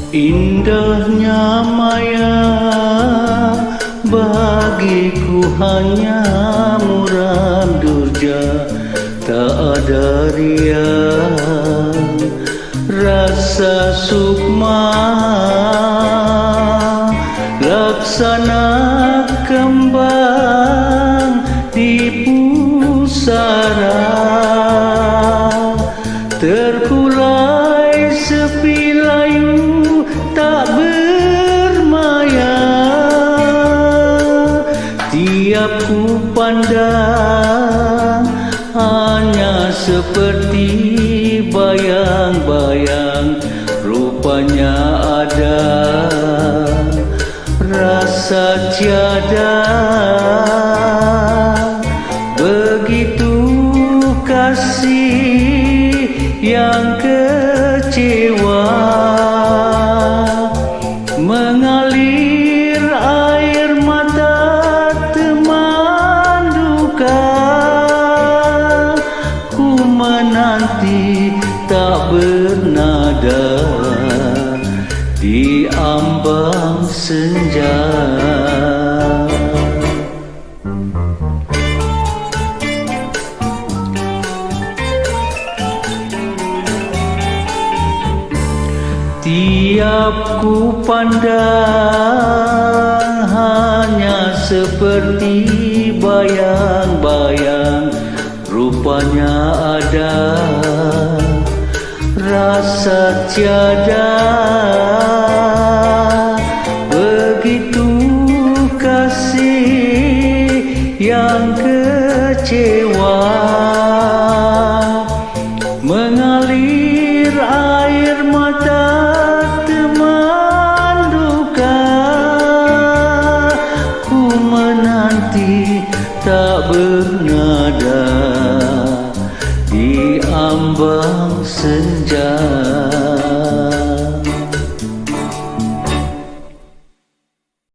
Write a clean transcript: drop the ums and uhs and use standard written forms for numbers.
Indahnya maya bagiku hanya muram durja, tak ada ria rasa sukma laksana kembang di pusara, terkulai sepi layu tak bermaya. Tiap ku pandang hanya seperti bayang-bayang, rupanya ada rasa tiada. Begitu kasih yang kecewa, mengalir air mata teman duka. Ku menanti tak bernada di ambang senja. Tiap ku pandang hanya seperti bayang-bayang, rupanya ada rasa tiada. Begitu kasih yang kecewa, mengalir air mata teman duka. Ku menanti tak bernada di ambang senja.